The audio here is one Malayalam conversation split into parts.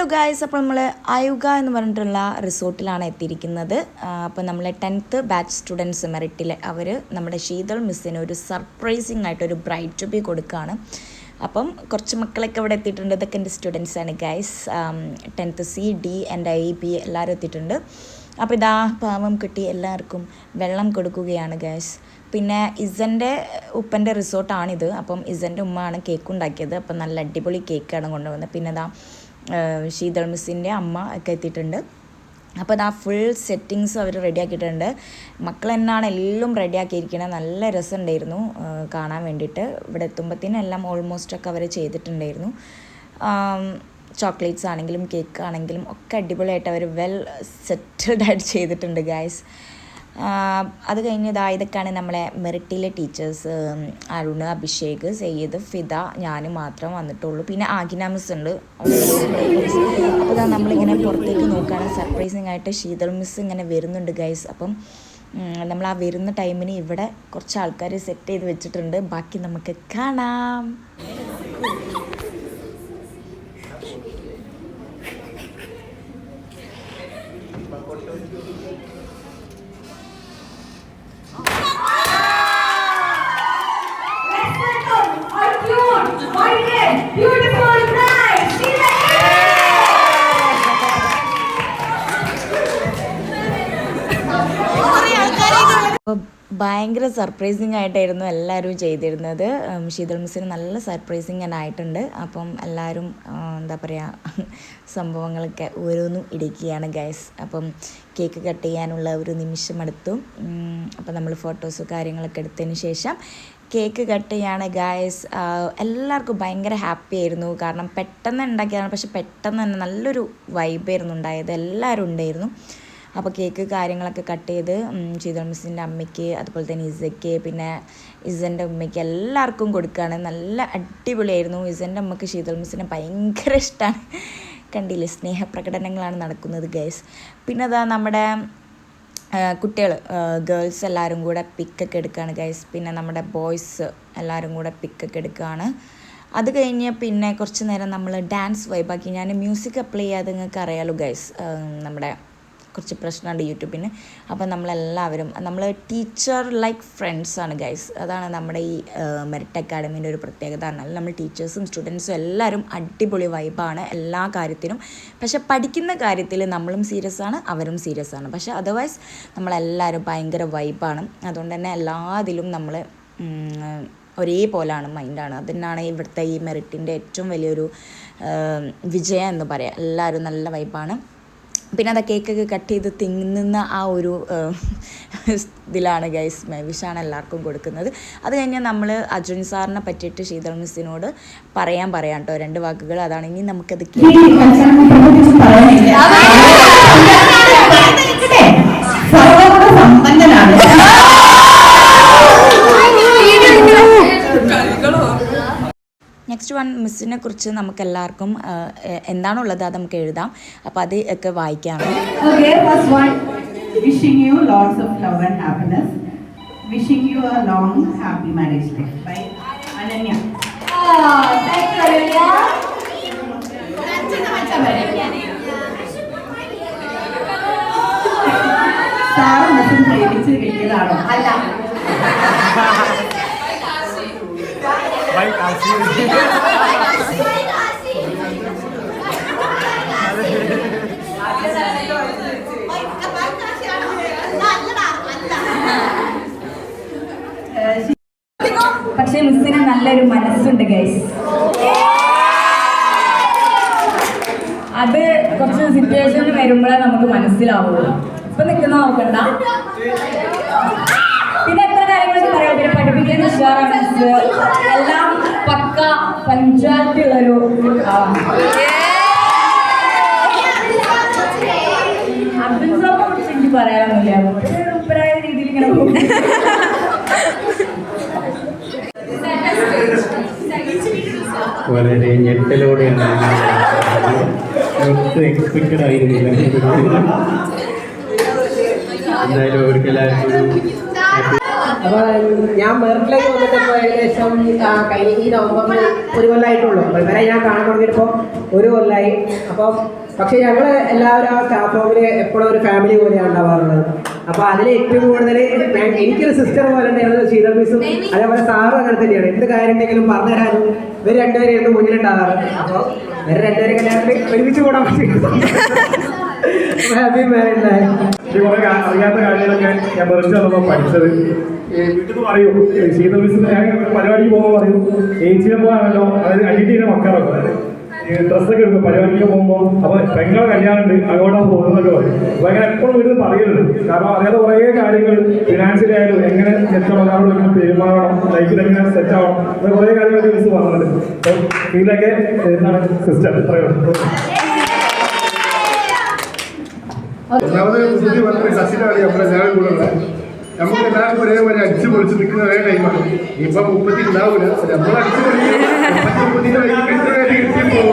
ഹലോ ഗായ്സ്, അപ്പോൾ നമ്മൾ അയുഗ എന്ന് പറഞ്ഞിട്ടുള്ള റിസോർട്ടിലാണ് എത്തിയിരിക്കുന്നത്. അപ്പോൾ നമ്മൾ 10th ബാച്ച് സ്റ്റുഡൻസ് മെറിറ്റിൽ അവർ നമ്മുടെ ശീതൾ മിസ്സിന് ഒരു സർപ്രൈസിങ് ആയിട്ടൊരു ബ്രൈഡ് ടു ബി കൊടുക്കുകയാണ്. അപ്പം കുറച്ച് മക്കളൊക്കെ ഇവിടെ എത്തിയിട്ടുണ്ട്. ഇതൊക്കെ എൻ്റെ സ്റ്റുഡൻസാണ് guys. 10th C, D and IB എല്ലാവരും എത്തിയിട്ടുണ്ട്. അപ്പോൾ ഇതാ പാവം കിട്ടി എല്ലാവർക്കും വെള്ളം കൊടുക്കുകയാണ് ഗായ്സ്. പിന്നെ ഇസൻ്റെ ഉപ്പൻ്റെ റിസോർട്ടാണിത്. അപ്പം ഇസൻ്റെ ഉമ്മയാണ് കേക്ക് ഉണ്ടാക്കിയത്. അപ്പം നല്ല അടിപൊളി കേക്കാണ് കൊണ്ടുവന്നത്. പിന്നെ ഇതാ ശീതൾ മിസ്സിൻ്റെ അമ്മ ഒക്കെ എത്തിയിട്ടുണ്ട്. അപ്പോൾ അതാ ഫുൾ സെറ്റിങ്സ് അവർ റെഡിയാക്കിയിട്ടുണ്ട്. മക്കൾ തന്നെയാണ് എല്ലാം റെഡിയാക്കിയിരിക്കുന്നത്. നല്ല രസമുണ്ടായിരുന്നു കാണാൻ വേണ്ടിയിട്ട്. ഇവിടെ എത്തുമ്പോഴത്തേനും എല്ലാം ഓൾമോസ്റ്റ് ഒക്കെ അവർ ചെയ്തിട്ടുണ്ടായിരുന്നു. ചോക്ലേറ്റ്സ് ആണെങ്കിലും കേക്ക് ആണെങ്കിലും ഒക്കെ അടിപൊളിയായിട്ട് അവർ വെൽ സെറ്റിൽഡ് ആയിട്ട് ചെയ്തിട്ടുണ്ട് ഗായ്സ്. അത് കഴിഞ്ഞ് ഇതൊക്കെയാണ് നമ്മളെ മെറിറ്റിലെ ടീച്ചേഴ്സ്. അരുണ്, അഭിഷേക്, സയ്യിദ്, ഫിദ, ഞാൻ മാത്രം വന്നിട്ടുള്ളൂ. പിന്നെ ആഗിന മിസ് ഉണ്ട്. അപ്പോൾ നമ്മളിങ്ങനെ പുറത്തേക്ക് നോക്കുകയാണ്. സർപ്രൈസിങ് ആയിട്ട് ശീതൾ മിസ് ഇങ്ങനെ വരുന്നുണ്ട് ഗൈസ്. അപ്പം നമ്മൾ ആ വരുന്ന ടൈമിന് ഇവിടെ കുറച്ച് ആൾക്കാർ സെറ്റ് ചെയ്ത് വെച്ചിട്ടുണ്ട്. ബാക്കി നമുക്ക് കാണാം. ഭയങ്കര സർപ്രൈസിങ് ആയിട്ടായിരുന്നു എല്ലാവരും ചെയ്തിരുന്നത്. ശീതൾ മിസ്സിന് നല്ല സർപ്രൈസിങ് ആയിട്ടുണ്ട്. അപ്പം എല്ലാവരും എന്താ പറയുക, സംഭവങ്ങളൊക്കെ ഓരോന്നും ഇടിക്കുകയാണ് ഗൈസ്. അപ്പം കേക്ക് കട്ട് ചെയ്യാനുള്ള ഒരു നിമിഷം എടുത്തു. അപ്പം നമ്മൾ ഫോട്ടോസ് കാര്യങ്ങളൊക്കെ എടുത്തതിന് ശേഷം കേക്ക് കട്ട് ചെയ്യാണ് ഗായ്സ്. എല്ലാവർക്കും ഭയങ്കര ഹാപ്പി ആയിരുന്നു. കാരണം പെട്ടെന്ന് ഉണ്ടാക്കിയതാണ്. പക്ഷെ പെട്ടെന്ന് തന്നെ നല്ലൊരു വൈബായിരുന്നു ഉണ്ടായത്. എല്ലാവരും ഉണ്ടായിരുന്നു. അപ്പോൾ കേക്ക് കാര്യങ്ങളൊക്കെ കട്ട് ചെയ്ത് ശീതൾ മിസ്സിൻ്റെ അമ്മയ്ക്ക്, അതുപോലെ തന്നെ ഇസയ്ക്ക്, പിന്നെ ഇസൻ്റെ ഉമ്മയ്ക്ക് എല്ലാവർക്കും കൊടുക്കുകയാണ്. നല്ല അടിപൊളിയായിരുന്നു. ഇസൻ്റെ അമ്മയ്ക്ക് ശീതൾ മിസ്സിനെ ഭയങ്കര ഇഷ്ടമാണ്. കണ്ടില്ലേ, സ്നേഹപ്രകടനങ്ങളാണ് നടക്കുന്നത് ഗൈസ്. പിന്നെ അതാ നമ്മുടെ കുട്ടികൾ, ഗേൾസ് എല്ലാവരും കൂടെ പിക്കൊക്കെ എടുക്കുകയാണ് ഗൈസ്. പിന്നെ നമ്മുടെ ബോയ്സ് എല്ലാവരും കൂടെ പിക്കൊക്കെ എടുക്കുകയാണ്. അത് കഴിഞ്ഞ് പിന്നെ കുറച്ച് നേരം നമ്മൾ ഡാൻസ് വൈബാക്കി. ഞാൻ മ്യൂസിക് അപ്ലൈ ചെയ്യാതെ നിങ്ങൾക്ക് അറിയാലോ ഗൈസ്, നമ്മുടെ കുറച്ച് പ്രശ്നമുണ്ട് യൂട്യൂബിന്. അപ്പം നമ്മളെല്ലാവരും നമ്മൾ ടീച്ചർ ലൈക്ക് ഫ്രണ്ട്സാണ് ഗൈസ്. അതാണ് നമ്മുടെ ഈ മെറിറ്റ് അക്കാഡമീൻ്റെ ഒരു പ്രത്യേകത. പറഞ്ഞാൽ നമ്മൾ ടീച്ചേഴ്സും സ്റ്റുഡൻസും എല്ലാവരും അടിപൊളി വൈബാണ് എല്ലാ കാര്യത്തിനും. പക്ഷെ പഠിക്കുന്ന കാര്യത്തിൽ നമ്മളും സീരിയസ് ആണ്, അവരും സീരിയസ് ആണ്. പക്ഷെ അതർവൈസ് നമ്മളെല്ലാവരും ഭയങ്കര വൈബാണ്. അതുകൊണ്ട് തന്നെ എല്ലാത്തിലും നമ്മൾ ഒരേപോലാണ് മൈൻഡാണ്. അതിനാണ് ഇവിടുത്തെ ഈ മെറിറ്റിൻ്റെ ഏറ്റവും വലിയൊരു വിജയം എന്ന് പറയാം. എല്ലാവരും നല്ല വൈബാണ്. പിന്നെ അത് കേക്കൊക്കെ കട്ട് ചെയ്ത് തിന്നുന്ന ആ ഒരു ഇതിലാണ് ഗൈസ്. വിഷാണ് എല്ലാവർക്കും കൊടുക്കുന്നത്. അത് കഴിഞ്ഞ് നമ്മൾ അർജുൻ സാറിനെ പറ്റിയിട്ട് ശീതൾ മിസ്സിനോട് പറയാം കേട്ടോ 2 വാക്കുകൾ. അതാണ് ഇനി നമുക്കത് നെക്സ്റ്റ് വൺ മിസ്സിനെ കുറിച്ച് നമുക്ക് എല്ലാവർക്കും എന്താണുള്ളത് അത് നമുക്ക് എഴുതാം. അപ്പോൾ അത് ഒക്കെ വായിക്കാം. Wishing you lots of love and happiness. Wishing you a long happy marriage life. By Ananya. Thank you Ananya. Sir മിസ്സും പ്രേമിച്ച് കിട്ടിയതാണോ? അല്ല. പക്ഷെ മിസ്സിന് നല്ലൊരു മനസ്സുണ്ട് ഗൈസ്. അത് കുറച്ച് സിറ്റുവേഷൻ വരുമ്പോഴേ നമുക്ക് മനസ്സിലാവുള്ളൂ. ഇപ്പൊ നിൽക്കുന്ന നോക്കണ്ട. പിന്നെ എത്ര കാര്യങ്ങളൊക്കെ പറയാം. പിന്നെ പഠിപ്പിക്കുന്ന ഉഷാറാണ് മിസ്. എല്ലാം പക്ക പഞ്ച്വാലിറ്റി ഉള്ളൊരു അബ്ദുൽ സാറിനെ കുറിച്ച് എനിക്ക് പറയാനൊന്നുമില്ല. ഉപ്പരായ രീതിയിൽ ഇങ്ങനെ പോകും. വളരെ ഞെട്ടലോടെയാണ് എക്സ്പെക്റ്റഡ് ആയിരുന്നില്ല. എന്തായാലും അവർക്കെല്ലാവർക്കും അപ്പോൾ ഞാൻ മെറിറ്റിലേക്ക് വന്നിട്ട് ഇപ്പോൾ ഏകദേശം ഈ നവംബറിൽ 1 കൊല്ലമായിട്ടുള്ളൂ. അപ്പോൾ ഇവരെ ഞാൻ കാണാൻ തുടങ്ങിയിട്ടിപ്പോൾ 1 കൊല്ലമായി. അപ്പോൾ പക്ഷേ ഞങ്ങൾ എല്ലാവരും ആ സ്റ്റാഫ് റൂമിൽ എപ്പോഴും ഒരു ഫാമിലി പോലെയാണ് ഉണ്ടാവാറുള്ളത്. അപ്പോൾ അതിൽ ഏറ്റവും കൂടുതൽ എനിക്കൊരു സിസ്റ്റർ പോലെ തന്നെയാണ് ശീതൾ മിസ്സും, അതേപോലെ സാറും അങ്ങനെ തന്നെയാണ്. എന്ത് കാര്യം ഉണ്ടെങ്കിലും പറഞ്ഞു തരാനും ഇവർ രണ്ടുപേരും ഇരുന്ന് മുന്നിലുണ്ടാവാറ്. അപ്പോൾ ഇവർ രണ്ടുപേരും കല്യാണത്തിൽ ഒരുമിച്ച് കൂടാൻ പറ്റും. Happy married life. കുറെ അറിയാത്ത കാര്യങ്ങളൊക്കെ ഞാൻ വെറുതെ വന്നപ്പോൾ പഠിച്ചത്. വീട്ടിൽ നിന്ന് പറയും ശീതൾ മിസ്സിന് പരിപാടിക്ക് പോകുമ്പോൾ പറയും ഏച്ചിയെ പോകാണല്ലോ, അതായത് അനിയത്തിൻ്റെ മക്കളൊക്കെ ഡ്രസ്സൊക്കെ എടുക്കും പരിപാടിക്ക് പോകുമ്പോൾ. അപ്പോൾ പെങ്ങളെ കല്യാണം ഉണ്ട് അങ്ങോട്ടാണ് പോകുന്നതൊക്കെ പറയും. അപ്പോൾ അങ്ങനെ എപ്പോഴും വീട്ടിൽ പറയരുത്. കാരണം അറിയാതെ കുറേ കാര്യങ്ങൾ ഫിനാൻഷ്യലി ആയാലും എങ്ങനെ സെറ്റാവണം, ഒരാളോട് എങ്ങനെ പെരുമാറണം, ലൈഫിൽ എങ്ങനെ സെറ്റാവണം, അങ്ങനെ കുറേ കാര്യങ്ങളൊക്കെ മിസ് പറഞ്ഞിട്ടുണ്ട്. അപ്പോൾ ഇതിലൊക്കെ എന്താണ് സിസ്റ്റർ പറയുന്നത്. ഒന്നാമത് പുതിയ പറഞ്ഞ കസിനാണ് നമ്മളെല്ലാവരും കൂടെ ഉള്ളത്. നമുക്ക് എല്ലാവർക്കും ഒരേപോലെ അടിച്ചു പൊളിച്ച് നിൽക്കുന്ന ഒരേ ടൈമാണ്. ഇപ്പൊ 30 ഉണ്ടാവില്ല, നമ്മൾ അടിച്ചു കിട്ടിയപ്പോൾ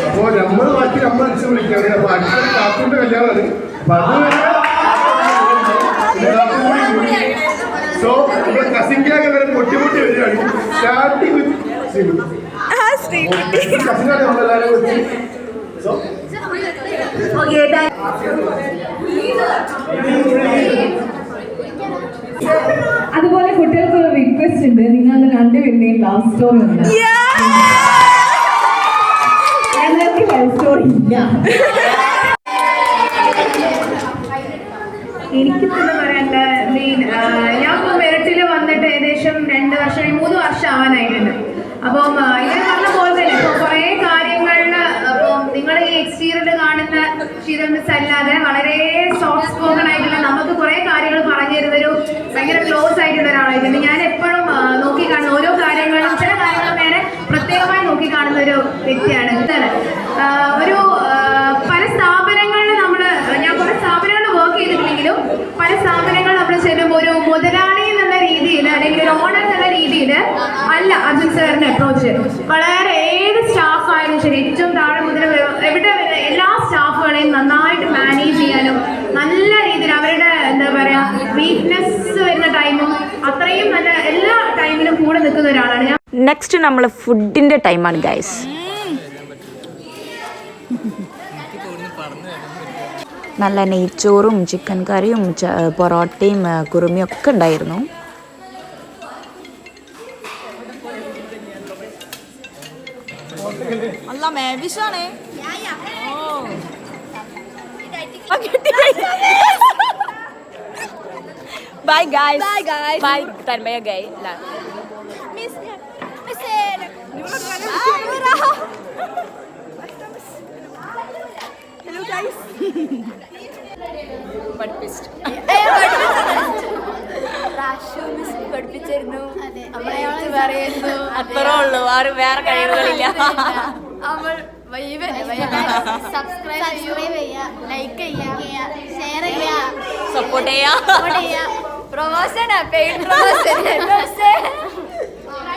അപ്പോൾ നമ്മൾ ബാക്കി നമ്മൾ അടിച്ചു പൊളിക്കുകയാണ്. അപ്പൊ അടുത്തൊരു കാത്തുകൊണ്ട് കല്യാണമാണ്. സോ നമ്മുടെ കസിൻകാരെ വരെ പൊട്ടി വരികയാണ്. സ്റ്റാർട്ടിങ് കസിനാണ് നമ്മളെല്ലാവരും വെച്ച്. സോ അതുപോലെ കുട്ടികൾക്ക് ഒരു റിക്വസ്റ്റ് ഉണ്ട്, നിങ്ങൾ രണ്ടുപേരുടെയും ലവ് സ്റ്റോറി ഉണ്ട്. ഞങ്ങൾക്ക് ലവ് സ്റ്റോറി ഇല്ല. എനിക്ക് തന്നെ പറയാനുള്ള ഞാൻ ഇപ്പോൾ മെറിറ്റിൽ വന്നിട്ട് ഏകദേശം 2 വർഷം 3 വർഷം ആവാനായിട്ടുണ്ട്. അപ്പം ഇവർ പറഞ്ഞ പോലെ തന്നെ ഇപ്പോൾ കുറേ കാര്യങ്ങളിൽ അപ്പം നിങ്ങൾ ഈ എക്സ്റ്റീരിയറിൽ കാണുന്ന ശീതൾ മിസ് അല്ലാതെ വളരെ സോഫ്റ്റ് സ്പോക്കൺ ആയിട്ടുള്ള നമുക്ക് കുറേ കാര്യങ്ങൾ പറഞ്ഞു തരുന്നൊരു ഭയങ്കര ക്ലോസ് ആയിട്ടുള്ള ഒരാളായിട്ടുണ്ട്. ഞാൻ എപ്പോഴും നോക്കി കാണുന്ന ഓരോ കാര്യങ്ങളും ചില കാര്യങ്ങൾ നേരെ പ്രത്യേകമായി നോക്കി കാണുന്ന ഒരു വ്യക്തിയാണ്. ഒരു പല സ്ഥാപനങ്ങളിൽ ഞാൻ കുറേ സ്ഥാപനങ്ങളിൽ വർക്ക് ചെയ്തിട്ടില്ലെങ്കിലും പല സ്ഥാപനങ്ങൾ നമ്മൾ ചെല്ലുമ്പോൾ ഒരു മുതലാളി എന്നുള്ള രീതിയിൽ അല്ലെങ്കിൽ ഒരു ഓണർ എന്നുള്ള രീതിയിൽ അല്ല അർജുൻ സാറിന്റെ അപ്രോച്ച്. വളരെ ഏത് സ്റ്റാഫ് ആയാലും ശരി, ഏറ്റവും താഴെ മുതൽ എവിടെ എല്ലാ സ്റ്റാഫുകളെയും നന്നായിട്ട് മാനേജ് ചെയ്യാനും നല്ല രീതിയിൽ അവരുടെ എന്താ പറയാ വീക്ക്നെസ് വരുന്ന ടൈമും അത്രയും നല്ല എല്ലാ ടൈമിലും കൂടെ നിൽക്കുന്ന ഒരാളാണ് ഞാൻ. നെക്സ്റ്റ് നമ്മൾ ഫുഡിൻ്റെ ടൈമാണ് ഗൈസ്. നല്ല നെയ്ച്ചോറും ചിക്കൻ കറിയും പൊറോട്ടയും കുറുമിയും ഒക്കെ ഉണ്ടായിരുന്നു. Bye guys. Bye guys. Bye Tanmaya guys. Miss. Hello guys. പഠിപ്പിച്ചു അത്രേ ഉള്ളൂ, ആരും വേറെ കഴിവുകളില്ല. സബ്സ്ക്രൈബ് ചെയ്യുക, ലൈക്ക് ചെയ്യുക, ഷെയർ ചെയ്യുക, സപ്പോർട്ട് ചെയ്യുക. Promotion paid promotion